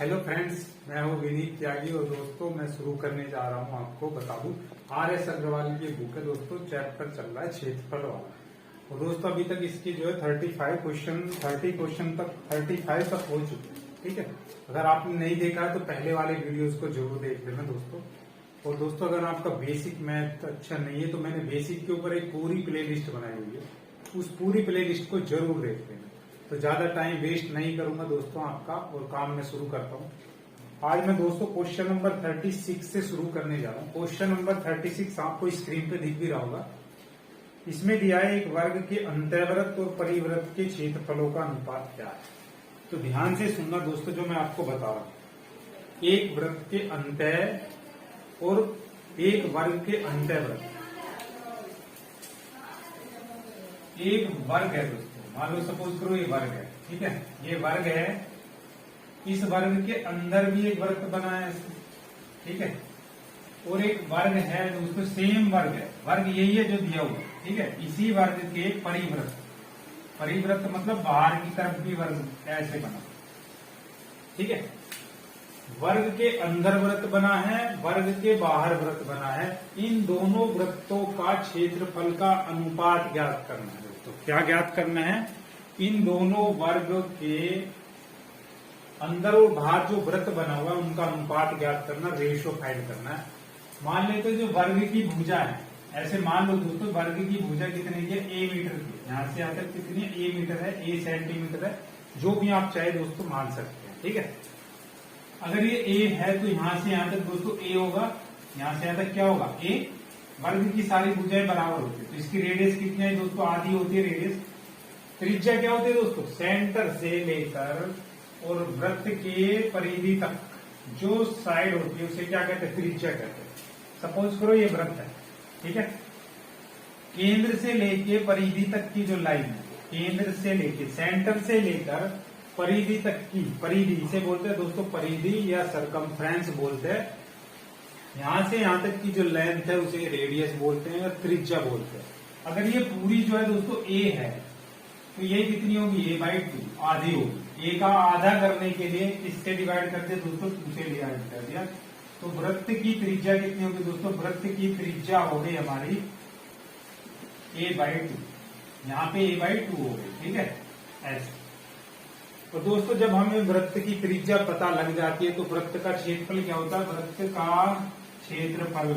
Hello friends, मैं हूँ विनीत त्यागी और दोस्तों मैं शुरू करने जा रहा हूँ। आपको बता दूं, RS अग्रवाल की बुक है दोस्तों। चैप्टर चल रहा है क्षेत्रफल वाला। और दोस्तों अभी तक इसकी जो है 30 क्वेश्चन तक 35 तक हो चुके हैं। ठीक है, अगर आपने नहीं देखा है तो पहले वाले वीडियोस को जरूर देख लेना दोस्तों। और दोस्तों अगर आपका बेसिक मैथ अच्छा नहीं है तो मैंने बेसिक के ऊपर एक पूरी प्ले लिस्ट बनाई हुई है, उस पूरी प्ले लिस्ट को जरूर देख लेना। तो ज्यादा टाइम वेस्ट नहीं करूंगा दोस्तों आपका, और काम में शुरू करता हूँ। आज मैं दोस्तों क्वेश्चन नंबर 36 से शुरू करने जा रहा हूँ। क्वेश्चन नंबर 36 आपको स्क्रीन पे दिख भी रहा होगा। इसमें दिया है एक वर्ग के अंतःवृत्त और परिवृत्त के क्षेत्रफलों का अनुपात क्या है। तो ध्यान से सुनना दोस्तों जो मैं आपको बता रहा हूँ। एक वृत्त के अंतः और एक वर्ग के अंतःवृत्त, एक वर्ग है दोस्तों। मान लो सपोज करो ये वर्ग है, ठीक है, ये वर्ग है। इस वर्ग के अंदर भी एक वृत्त बना है, ठीक है, और एक वर्ग है दोस्तों, सेम वर्ग है। वर्ग यही है जो दिया हुआ, ठीक है। इसी वर्ग के परिवृत्त, परिवृत्त मतलब बाहर की तरफ भी वर्ग ऐसे बना, ठीक है। वर्ग के अंदर वृत्त बना है, वर्ग के बाहर वृत्त बना है। इन दोनों वृत्तों का क्षेत्रफल का अनुपात ज्ञात करना है दोस्तों। क्या ज्ञात करना है? इन दोनों वर्ग के अंदर और बाहर जो वृत्त बना हुआ है उनका अनुपात ज्ञात करना, रेशो फाइंड करना है। मान लेते जो वर्ग की भुजा है, ऐसे मान लो दोस्तों वर्ग की भुजा कितने की है? A मीटर की। यहां से यहां तक कितनी है? A मीटर है, A सेंटीमीटर है, जो भी आप चाहे दोस्तों मान सकते हैं, ठीक है। अगर ये A है तो यहां से यहां तक दोस्तों A होगा, यहां से यहां तक क्या होगा? A। वर्ग की सारी भुजाएं बराबर होती है तो इसकी रेडियस कितनी है दोस्तों? आधी होती है रेडियस। त्रिज्या क्या होती है दोस्तों? सेंटर से लेकर और वृत्त के परिधि तक जो साइड होती है उसे क्या कहते हैं? त्रिज्या कहते हैं। सपोज करो ये वृत्त है, ठीक है। केंद्र से लेके परिधि तक की जो लाइन है, केंद्र से लेके सेंटर से लेकर परिधि तक की, परिधि इसे बोलते हैं दोस्तों परिधि या सरकमफ्रेंस बोलते हैं। यहां से यहां तक की जो लेंथ है उसे रेडियस बोलते हैं या त्रिज्या बोलते हैं। अगर ये पूरी जो है दोस्तों A है तो ये कितनी होगी? A/2 आधी होगी। A का आधा करने के लिए किससे डिवाइड करते हैं दोस्तों? 2 से डिवाइड कर दिया। तो वृत्त की त्रिज्या कितनी होगी दोस्तों? वृत्त की त्रिज्या हो गई हमारी A/2। यहाँ पे A/2 हो गई, ठीक है, ऐसे। तो दोस्तों जब हमें वृत्त की त्रिज्या पता लग जाती है तो वृत्त का क्षेत्रफल क्या होता है? वृत्त का क्षेत्रफल,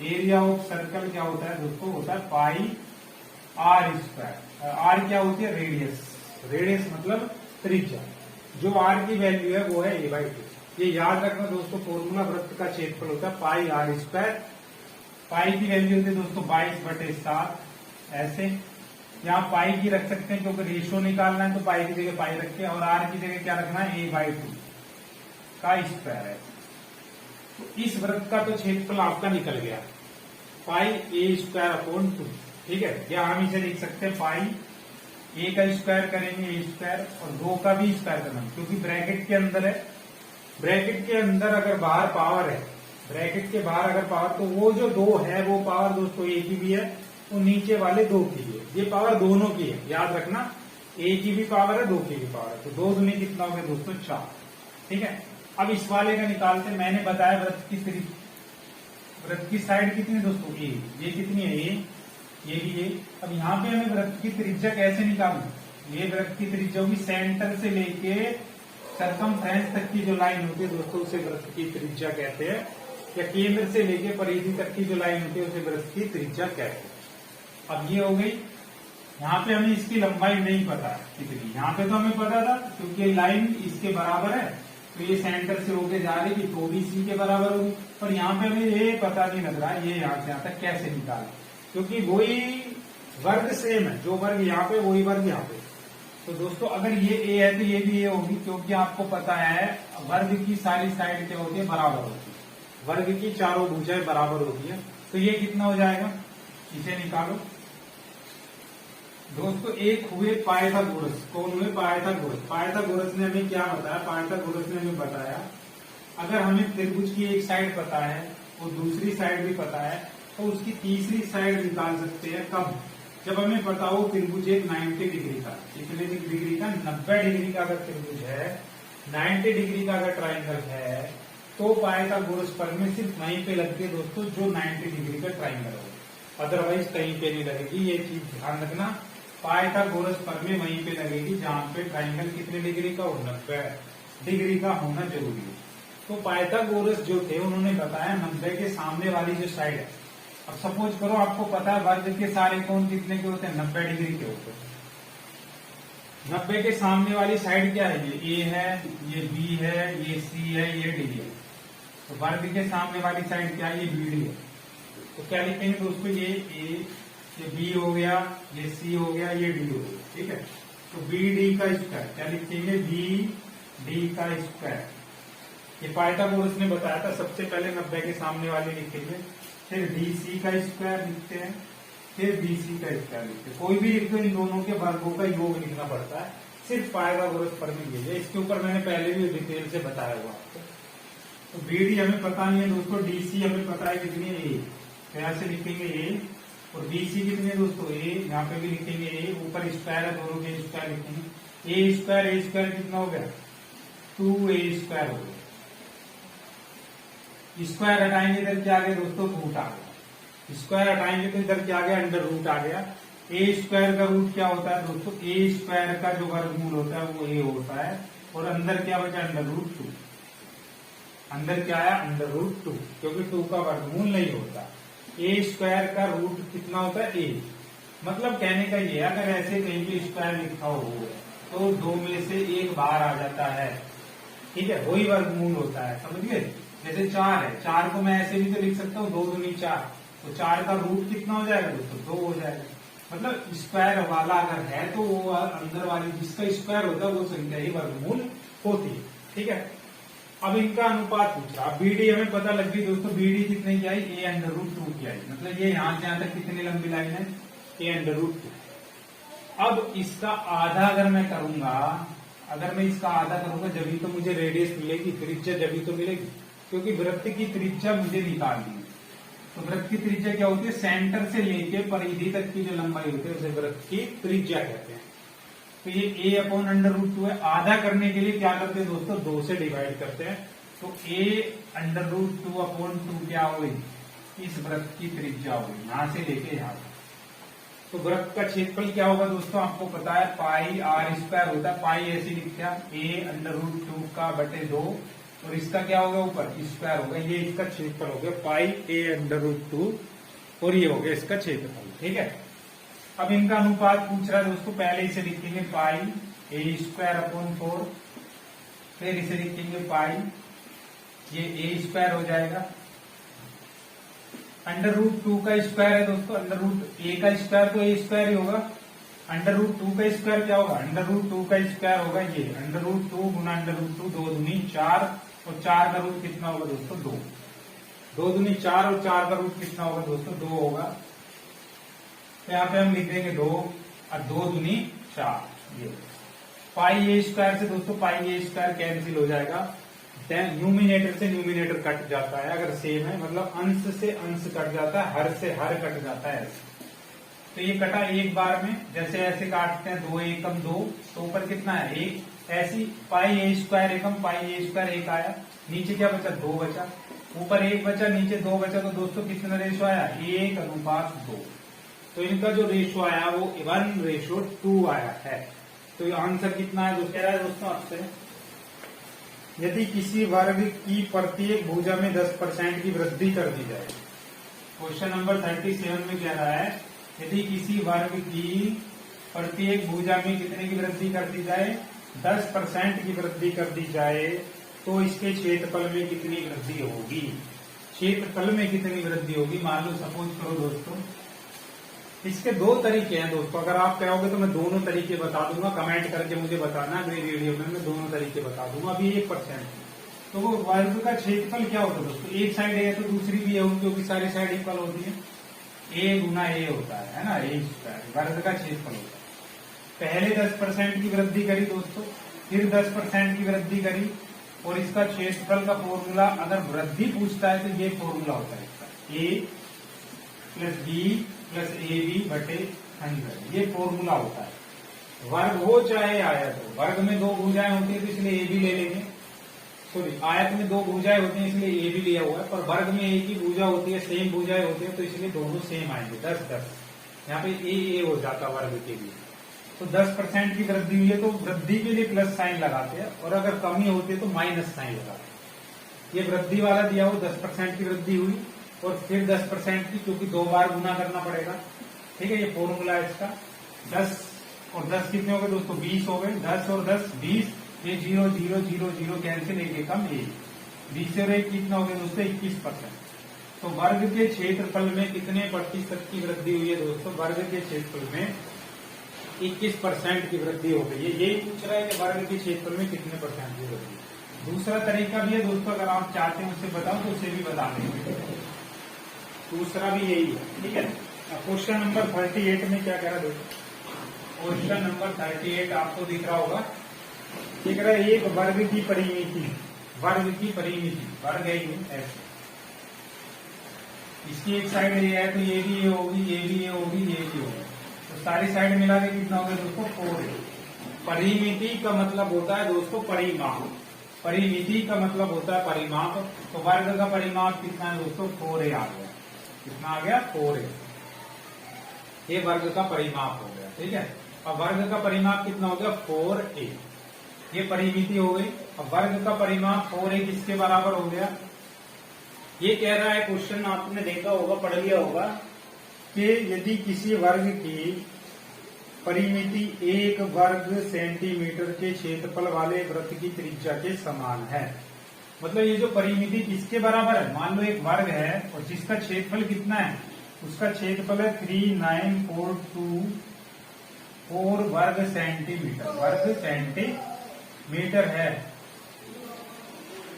एरिया ऑफ सर्कल क्या होता है दोस्तों? होता है πr²। R क्या होती है? रेडियस। रेडियस मतलब त्रिज्या। जो R की वैल्यू है वो है A/2। ये याद रखना दोस्तों, फॉर्मूला वृत्त का क्षेत्रफल होता है πr²। पाई की वैल्यू होती है दोस्तों 22/7, ऐसे। यहाँ पाई की रख सकते हैं क्योंकि रेशियो निकालना है तो पाई की जगह पाई रखे, और R की जगह क्या रखना है? A/2 का स्क्वायर है। तो इस वृत्त का तो क्षेत्रफल आपका निकल गया, πa²/2, ठीक है। या हम इसे लिख सकते हैं पाई A का स्क्वायर करेंगे A² और 2 का भी स्क्वायर करना, क्योंकि ब्रैकेट के अंदर है। ब्रैकेट के अंदर अगर बाहर पावर है, ब्रैकेट के बाहर अगर पावर, तो वो जो 2 है वो पावर दोस्तों A की भी है और नीचे वाले 2 की भी है। ये पावर दोनों की है, याद रखना। A की भी पावर है, 2 की भी पावर है। तो 2 दूनी कितना हो गया दोस्तों? 4, ठीक है। अब इस वाले का निकालते। मैंने बताया वृत्त की साइड कितनी दोस्तों? A। ये कितनी है? A। ये भी A। अब यहाँ पे हमें वृत्त की त्रिज्या कैसे निकालना? ये वृत्त की त्रिज्या होगी सेंटर से लेके सरकमफ्रेंस तक की जो लाइन होती है दोस्तों उसे वृत्त की त्रिज्या कहते हैं। या केंद्र से लेके परिधि तक की जो लाइन होती है उसे वृत्त की त्रिज्या कहते हैं। अब ये हो गई। यहाँ पे हमें इसकी लंबाई नहीं पता है कितनी, यहाँ पे तो हमें पता था क्योंकि लाइन इसके बराबर है तो ये सेंटर से होके जा रही थी तो भी इसी के बराबर होगी। पर यहाँ पे हमें ये पता नहीं लग रहा है ये यहाँ से यहाँ तक कैसे निकाले, क्योंकि वही वर्ग सेम है, जो वर्ग यहाँ पे वही वर्ग यहाँ पे। तो दोस्तों अगर ये A है तो ये भी A होगी, क्योंकि आपको पता है वर्ग की सारी साइड क्या होती है? बराबर होती है। वर्ग की चारों भुजाएं बराबर होती है। तो ये कितना हो जाएगा? इसे निकालो दोस्तों। एक हुए पाइथागोरस। कौन हुए? पाइथागोरस। पाइथागोरस ने हमें क्या बताया? पाइथागोरस ने हमें बताया अगर हमें त्रिभुज की एक साइड पता है और दूसरी साइड भी पता है तो उसकी तीसरी साइड निकाल सकते हैं। कब? जब हमें पता हो त्रिभुज एक 90 डिग्री का, कितने डिग्री का? 90 डिग्री का अगर त्रिभुज है 90 डिग्री का अगर ट्राइंगल है तो पाइथागोरस प्रमेय सिर्फ वहीं पे लगती है दोस्तों जो 90 डिग्री का ट्राइंगल हो, अदरवाइज कहीं पे नहीं लगेगी। ये चीज ध्यान रखना, पाइथागोरस प्रमेय वहीं पे लगेगी जहां पे ट्राइंगल कितने डिग्री का हो, 90 डिग्री का होना जरूरी है। तो पाइथागोरस जो थे उन्होंने बताया 90 के सामने वाली जो साइड है। अब सपोज करो आपको पता है वर्ग के सारे कोण कितने के होते हैं, 90 डिग्री के होते हैं। 90 के सामने वाली साइड क्या है, ये ए है, ये बी है, ये सी है, ये डी है। तो वर्ग के सामने वाली साइड क्या है, ये बी डी है। तो क्या लिखेंगे दोस्तों, ये ए, ये बी हो गया, ये सी हो गया, ये डी हो गया, ठीक है। तो बी डी का स्क्वायर क्या लिखेंगे, बी डी का स्क्वायर। ये पाइथागोरस ने बताया था, सबसे पहले 90 के सामने वाले लिखेंगे, फिर डी सी का स्क्वायर लिखते हैं, फिर बी सी का स्क्वायर लिखते हैं। कोई भी लिखो, इन दोनों के वर्गों का योग लिखना पड़ता है, सिर्फ पाइथागोरस प्रमेय है। इसके ऊपर मैंने पहले भी डिटेल से बताया हुआ आपको। तो बी डी हमें पता नहीं है दोस्तों, डी सी हमें पता है कितनी है, ए, तो यहाँ से लिखेंगे ए, और बी सी कितनी है दोस्तों, ए, यहाँ पे भी लिखेंगे ए, ऊपर स्क्वायर है, दोनों के स्क्वायर लिखेंगे। ए स्क्वायर कितना हो गया, 2a स्क्वायर हो गया। स्क्वायर हटाएंगे इधर क्या आ गया दोस्तों, रूट आ गया। स्क्वायर हटाएंगे तो इधर क्या आ गया, अंडर रूट आ गया। ए स्क्वायर का रूट क्या होता है दोस्तों, ए स्क्वायर का जो वर्गमूल होता है वो ए होता है, और अंदर क्या बचा, अंडर रूट 2। अंदर क्या आया, अंडर रूट 2, क्योंकि 2 का वर्गमूल नहीं होता। ए स्क्वायर का रूट कितना होता है, ए। मतलब कहने का ये, अगर ऐसे कहीं भी स्क्वायर लिखा हो तो 2 में से 1 बाहर आ जाता है, ठीक है, वही वर्गमूल होता है, समझ गए। जैसे 4 है, 4 को मैं ऐसे भी तो लिख सकता हूँ, 2 दूनी 4, तो 4 का रूट कितना हो जाएगा दोस्तों, 2 हो जाएगा। मतलब स्क्वायर वाला अगर है तो वो अंदर वाली जिसका स्क्वायर होता है वो संख्या ही वर्गमूल होती है, ठीक है। अब इनका अनुपात पूछ रहा, बीडी हमें पता लग गई दोस्तों, बीडी कितने की आई, ए अंडर रूट 2 की आई। मतलब ये यहाँ से यहाँ तक कितनी लंबी लाइन है, ए अंडर रूट 2। अब इसका आधा अगर मैं करूंगा, अगर मैं इसका आधा करूंगा जब तो मुझे रेडियस मिलेगी, त्रिज्या जब तो मिलेगी, क्योंकि वृत्त की त्रिज्या मुझे निकालनी है। तो वृत्त की त्रिज्या क्या होती है, सेंटर से लेके परिधि तक की जो लंबाई होती है उसे वृत्त की त्रिज्या कहते हैं। तो ये ए अपॉन अंडर रूट 2 है। आधा करने के लिए क्या करते हैं दोस्तों, 2 से डिवाइड करते हैं। तो ए अंडर रूट 2 अपॉन 2 क्या हुई, इस वृत्त की त्रिज्या हुई, यहां से लेके यहां तक। तो वृत्त का क्षेत्रफल क्या होगा दोस्तों, आपको पता है पाई आर स्क्वायर होता है। पाई ऐसे लिखा, ए अंडर रूट 2 का बटे 2, और इसका क्या होगा ऊपर स्क्वायर होगा, ये इसका क्षेत्रफल हो गया पाई ए अंडर रूट 2, और ये हो गया इसका क्षेत्रफल, ठीक है। अब इनका अनुपात पूछ रहा है दोस्तों, पहले इसे लिखेंगे पाई ए स्क्वायर अपॉन 4, फिर इसे लिखेंगे पाई, ये ए स्क्वायर हो जाएगा। अंडर रूट 2 का स्क्वायर है दोस्तों, अंडर रूट ए का स्क्वायर तो ए स्क्वायर ही होगा। अंडर रूट 2 का स्क्वायर क्या होगा, अंडर रूट 2 का स्क्वायर होगा ये अंडर रूट 2 गुना अंडर रूट 2, 2 दूनी 4, और 4 का रूट कितना होगा दोस्तों, 2। 2 दूनी 4, और 4 का रूट कितना होगा दोस्तों, 2 होगा। तो यहाँ पे हम लिख देंगे 2, और 2 दूनी 4। ये पाई ए स्क्वायर से दोस्तों पाई ए स्क्वायर कैंसिल हो जाएगा, न्यूमिनेटर से न्यूमिनेटर कट जाता है अगर सेम है, मतलब अंश से अंश कट जाता है, हर से हर कट जाता है ऐसे। तो ये कटा एक बार में, जैसे ऐसे काटते हैं 2 एकम 2, तो ऊपर कितना है 1, ऐसी पाई ए स्क्वायर एकम पाई ए स्क्वायर 1 आया, नीचे क्या बचा 2 बचा, ऊपर 1 बचा नीचे 2 बचा, तो दोस्तों कितना रेशो आया 1:2। तो इनका जो रेशो आया वो 1:2 आया है। तो आंसर कितना है दोस्तों, कह रहा है दोस्तों आपसे, यदि किसी वर्ग की प्रत्येक भुजा में 10% की वृद्धि कर दी जाए। क्वेश्चन नंबर 37 में कह रहा है, यदि किसी वर्ग की प्रत्येक भुजा में कितने की वृद्धि कर दी जाए, 10% की वृद्धि कर दी जाए, तो इसके क्षेत्रफल में कितनी वृद्धि होगी। क्षेत्रफल में कितनी वृद्धि होगी, मान लो सपोज करो दोस्तों, इसके 2 तरीके हैं दोस्तों। अगर आप कहोगे तो मैं दोनों तरीके बता दूंगा, कमेंट करके मुझे बताना, मेरी वीडियो में मैं दोनों तरीके बता दूंगा। अभी 1%, तो वो वर्ग का क्षेत्रफल क्या होता है दोस्तों, एक साइड ए है तो दूसरी भी है, क्योंकि सारी साइड इक्वल होती है, ए गुना ए होता है ना, ए स्क्वायर वर्ग का क्षेत्रफल होता है। पहले 10% की वृद्धि करी दोस्तों, फिर 10% की वृद्धि करी, और इसका क्षेत्रफल का फॉर्मूला अगर वृद्धि पूछता है तो ये फॉर्मूला होता है इसका, A plus B plus A B बटे 100, ये फॉर्मूला होता है। वर्ग हो चाहे आयत हो, वर्ग में दो भुजाएं होती है तो इसलिए ए भी ले लेंगे, सॉरी आयत में दो भुजाएं होती हैं इसलिए ए भी लिया हुआ है, पर वर्ग में एक ही भुजा होती है, सेम भुजाएं होती है तो इसलिए दोनों सेम आएंगे 10-10। यहाँ पे ए हो जाता वर्ग के लिए। तो 10% की वृद्धि हुई है तो वृद्धि के लिए प्लस साइन लगाते हैं, और अगर कमी होती है तो माइनस साइन लगाते हैं। ये वृद्धि वाला दिया हो 10% की वृद्धि हुई, और फिर 10% की, क्योंकि दो बार गुना करना पड़ेगा, ठीक है। ये फॉर्मूला है इसका। 10 और 10 कितने हो गए दोस्तों, 20 हो गए। 10 और 10 20, ये 0 0 0 0 कैंसिल, एक कम 1, 20 और 1 कितना हो गया दोस्तों, 21%। तो वर्ग के क्षेत्रफल में कितने प्रतिशत की वृद्धि हुई है दोस्तों, वर्ग के क्षेत्रफल में 21% की वृद्धि हो गई है। यही पूछ रहा है कि वर्ग के क्षेत्रफल में कितने परसेंट की वृद्धि। दूसरा तरीका भी है दोस्तों, अगर आप चाहते हैं उससे बताओ तो उसे भी बता देंगे। दूसरा भी यही है, ठीक है। क्वेश्चन नंबर 38 में क्या कह रहा है दोस्तों, क्वेश्चन नंबर 38 आपको दिख रहा होगा, दिख रहा है एक वर्ग की परिमिति, वर्ग की परिमिति, वर्ग है ये ऐसे, इसकी एक साइड ये है तो ये भी ये होगी, ये भी ये होगी, ये भी होगी, तो सारी साइड मिला के कितना होगा दोस्तों, 4a। परिमिति का मतलब होता है दोस्तों परिमाप, परिमिति का मतलब होता है परिमाप। तो वर्ग का परिमाप कितना है दोस्तों, 4a आ गया। कितना आ गया, 4a। ये वर्ग का परिमाप हो गया, ठीक है। अब वर्ग का परिमाप कितना हो गया, 4a। ये परिमिति हो गई। अब वर्ग का परिमाप 4a किसके बराबर हो गया, ये कह रहा है क्वेश्चन, आपने देखा होगा, पढ़ लिया होगा, कि यदि किसी वर्ग की परिमिति 1 वर्ग सेंटीमीटर के क्षेत्रफल वाले वृत्त की त्रिज्या के समान है। मतलब ये जो परिमिति किसके बराबर है, मान लो एक वर्ग है और जिसका क्षेत्रफल कितना है, उसका क्षेत्रफल है 39424 वर्ग सेंटीमीटर, वर्ग सेंटीमीटर है,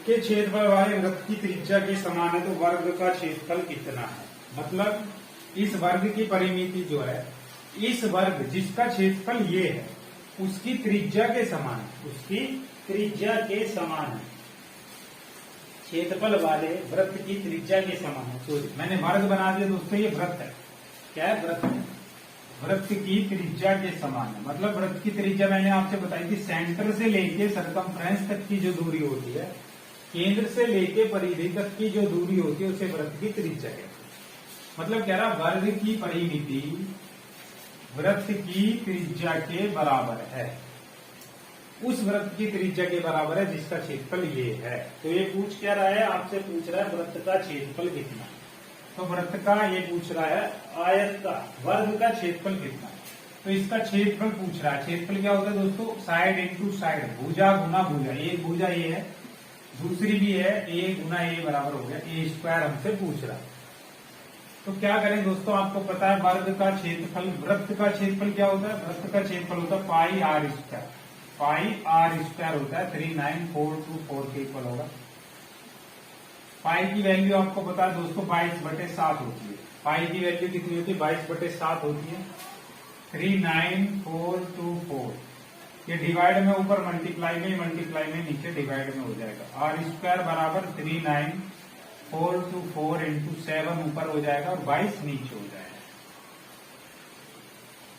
के क्षेत्रफल वाले वृत्त की त्रिज्या के समान है। तो वर्ग का क्षेत्रफल कितना है, मतलब इस वर्ग की परिमिति जो है, इस वर्ग जिसका क्षेत्रफल ये है उसकी त्रिज्या के समान है, उसकी त्रिज्या के समान है, क्षेत्रफल वाले वृत्त की त्रिज्या के समान है। सॉरी मैंने वर्ग बना दिया दोस्तों, ये वृत्त है, क्या है, वृत्त है, वृत्त की त्रिज्या के समान है। मतलब वृत्त की त्रिज्या मैंने आपसे बताई थी, सेंटर से लेके सरकमफ्रेंस तक की जो दूरी होती है, केंद्र से लेके परिधि तक की जो दूरी होती है, उसे वृत्त की त्रिज्या कहते हैं। मतलब कह रहा वर्ग की परिमिति वृत्त की त्रिज्या के बराबर है, उस वृत्त की त्रिज्या के बराबर है जिसका क्षेत्रफल ये है। तो ये पूछ क्या रहा है, आपसे पूछ रहा है वृत्त का क्षेत्रफल कितना। तो वृत्त का ये पूछ रहा है, आयत का वर्ग का क्षेत्रफल कितना। तो इसका क्षेत्रफल पूछ रहा है। क्षेत्रफल क्या होता है दोस्तों, साइड इंटू साइड, भुजा गुना भुजा। एक भुजा ये है, दूसरी भी है, a गुना a बराबर हो गया, a स्क्वायर हमसे पूछ रहा है। तो क्या करें दोस्तों, आपको पता है वर्ग का क्षेत्रफल, वृत्त का क्षेत्रफल क्या होता है, वृत्त का क्षेत्रफल होता है pi R square, pi R square होता है 39424 के इक्वल होगा। पाई की वैल्यू आपको पता है दोस्तों 22/7 होती है। पाई की वैल्यू कितनी होती है, 22/7 होती है। 39424, ये डिवाइड में ऊपर मल्टीप्लाई में नीचे डिवाइड में हो जाएगा। आर स्क्वायर बराबर 39424 इंटू 7 ऊपर हो जाएगा और 22 नीचे हो जाएगा।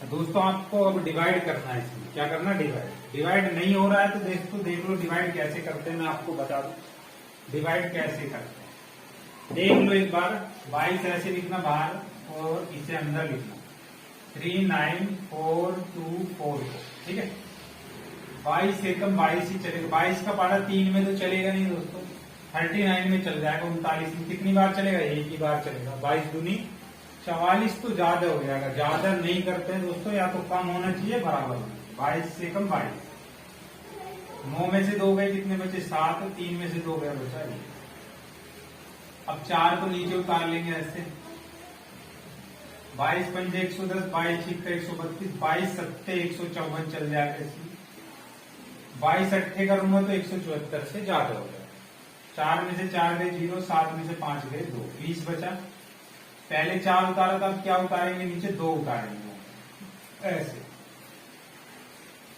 दोस्तों आपको अब डिवाइड करना है, इसमें क्या करना, डिवाइड नहीं हो रहा है तो दोस्तों देख लो डिवाइड कैसे करते हैं, मैं आपको बता दूं डिवाइड कैसे करते हैं। देख लो एक बार, 22 ऐसे लिखना बाहर और इसे अंदर लिखना, 39424, ठीक है। 22 से कम 22 ही चलेगा, 22 का पारा 3 में तो चलेगा नहीं दोस्तों, 39 में चल जाएगा, 39 में कितनी बार चलेगा, एक ही बार चलेगा। 22 दूनी 44 तो ज्यादा हो जाएगा, ज्यादा नहीं करते हैं दोस्तों, या तो कम होना चाहिए बराबर होना चाहिए। 22 से कम 22, 9 में से 2 गए, कितने बचे 7, 3 में से 2 गए बचा ये। अब 4 को नीचे उतार लेंगे ऐसे, 22 पंजे 110, 22 छिक्का 132, 22 सत्ते 154 चल जाएगा इसमें। 22 अट्ठे करूंगा तो 174 से ज्यादा हो जाएगा। 4 में से 4 गए 0, 7 में से 5 गए 2, 20 बचा। पहले 4 उतारा था, अब क्या उतारेंगे, नीचे 2 उतारेंगे ऐसे,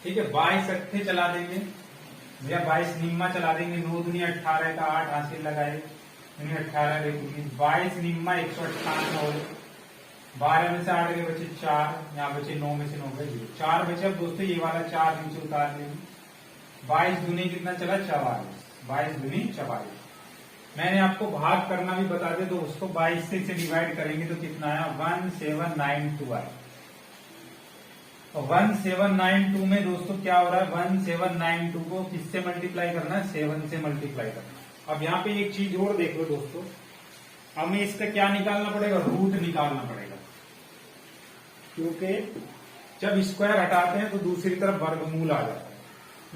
ठीक है। 22 अट्ठे चला देंगे भैया, 22 निम्मा चला देंगे, 9 दूनी 18 का 8 हासिल लगाए, 18 22 निम्मा 158 हो, 12 में से 8 के बचे 4, यहाँ बचे 9 में से 9 गए 0, 4 बचे। अब दोस्तों ये वाला 4 नीचे उतार लेंगे। 22 दूनी कितना चला 44, 22 दूनी 44। मैंने आपको भाग करना भी बता दिया, तो उसको 22 से डिवाइड करेंगे तो कितना आया 1792 आया। तो 1792 में दोस्तों क्या हो रहा है, 1792 को किससे मल्टीप्लाई करना है, 7 से मल्टीप्लाई करना है। अब यहाँ पे एक चीज और देख लो दोस्तों, हमें इसका क्या निकालना पड़ेगा, रूट निकालना पड़ेगा, क्योंकि जब स्क्वायर हटाते हैं तो दूसरी तरफ वर्गमूल आ जाता है।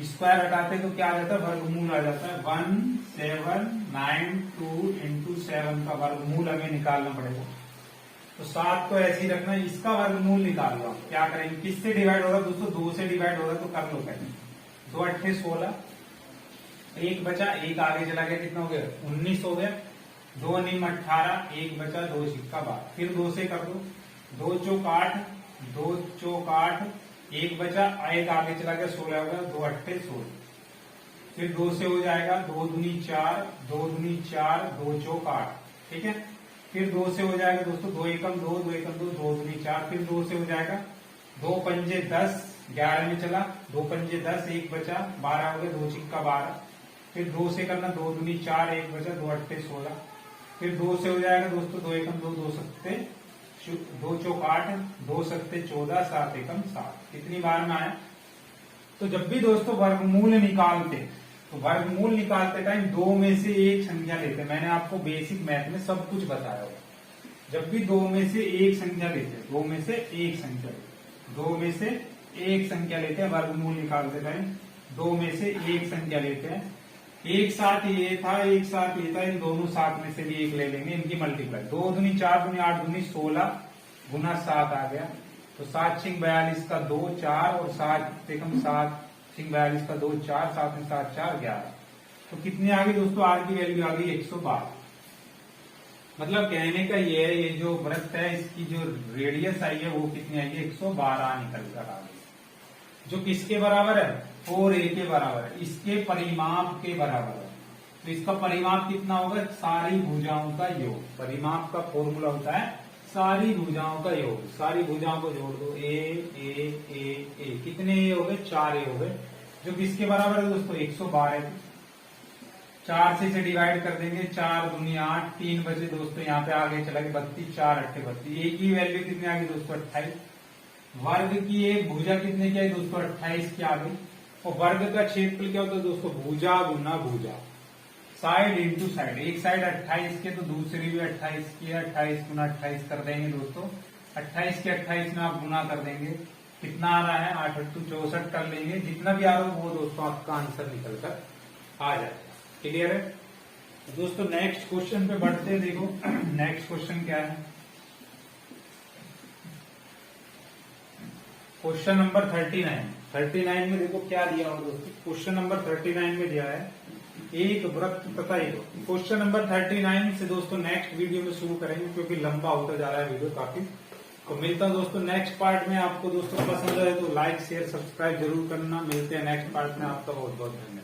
स्क्वायर हटाते तो क्या आ जाता है, वर्गमूल आ जाता है। 1792 इंटू 7 का वर्गमूल हमें निकालना पड़ेगा। तो 7 तो ऐसे ही रखना, इसका वर्गमूल निकाल लो। क्या करेंगे, किससे डिवाइड होगा दोस्तों, 2 से डिवाइड होगा, तो कर लो पहले। 2 8 16, 1 बचा, 1 आगे चला गया, कितना हो गया 19 हो गया। 2 9 18, 1 बचा, 2 सिक्का 12, फिर 2 से कर दो, 2 चौक 8, 2 चौक 8, 1 बचा, 1 आगे चला गया, 16 हो गया, 2 8 16, फिर 2 से हो जाएगा 2 दूनी 4, 2 दूनी 4, 2 चौक 8, ठीक है। फिर 2 से हो जाएगा दोस्तों 2 एकम 2, 2 एकम 2, 2 दूनी 4, फिर 2 से हो जाएगा 2 पंजे 10, 11 में चला, 2 पंजे 10, 1 बचा, 12 हो गया, 2 सिक्का 12, फिर 2 से करना, 2 दूनी 4, 1 बचा, 2 8 16, फिर 2 से हो जाएगा दोस्तों 2 एकम 2, 2 सत्ते 2 चौक 8, 2 सत्ते 14, 7 एकम 7, कितनी बार में आया। तो जब भी दोस्तों वर्गमूल निकालते, तो वर्गमूल निकालते टाइम 2 में से एक संख्या लेते। मैंने आपको बेसिक मैथ में सब कुछ बताया होगा। जब भी 2 में से एक संख्या लेते, 2 में से एक संख्या लेते, 2 में से एक संख्या लेते हैं वर्गमूल निकालते टाइम, 2 में से एक संख्या लेते हैं। एक साथ ये था, एक साथ ये था, इन दोनों साथ में से भी एक ले लेंगे, इनकी मल्टीप्लाई। 2 दूनी 4 दूनी 8 दूनी 16 गुना 7 आ गया, तो 7 छिंग 42 का 2 4, और 7 एकम 7 छिंग 42 का 2 4, 7 में 7 4 11। तो कितनी आ गई दोस्तों, आर की वैल्यू आ गई 112। मतलब कहने का ये है, ये जो वृत्त है इसकी जो रेडियस आई है वो कितनी आई है, 112 निकल कर आ गई, जो किसके बराबर है, 4a के बराबर है, इसके परिमाप के बराबर है। तो इसका परिमाप कितना होगा, सारी भुजाओं का योग। परिमाप का फॉर्मूला होता है सारी भुजाओं का योग। सारी भुजाओं को जोड़ दो, ए, कितने ए हो गए, 4 ए हो गए, जो किसके बराबर है दोस्तों, 112। 4 से इसे डिवाइड कर देंगे, 4 दूनी 8, 3 बचे दोस्तों, यहाँ पे आगे चला गया 32, 4 8 32, ए की वैल्यू कितनी आ गई दोस्तों, 28। वर्ग की एक भुजा कितने की आई दोस्तों, 28 की आ गई। और वर्ग का क्षेत्रफल क्या होता है दोस्तों, भुजा गुना भुजा, साइड इंटू साइड। एक साइड 28 के तो दूसरी भी 28 की है, 28 गुना 28 कर देंगे दोस्तों। 28 के 28 में आप गुना कर देंगे, कितना आ रहा है, 8 8 64 कर लेंगे। जितना भी आ रहा हो वो दोस्तों आपका आंसर निकल कर आ जाएगा। क्लियर है दोस्तों। नेक्स्ट क्वेश्चन पे बढ़ते हैं। देखो नेक्स्ट क्वेश्चन क्या है, क्वेश्चन नंबर 39 में देखो क्या दिया हुआ दोस्तों। क्वेश्चन नंबर 39 में दिया है एक वृत्त तथा एक। क्वेश्चन नंबर 39 से दोस्तों नेक्स्ट वीडियो में शुरू करेंगे, क्योंकि लंबा होता जा रहा है वीडियो काफी। तो मिलता है दोस्तों नेक्स्ट पार्ट में। आपको दोस्तों पसंद आए तो लाइक शेयर सब्सक्राइब जरूर करना। मिलते हैं नेक्स्ट पार्ट में। आपका बहुत बहुत धन्यवाद।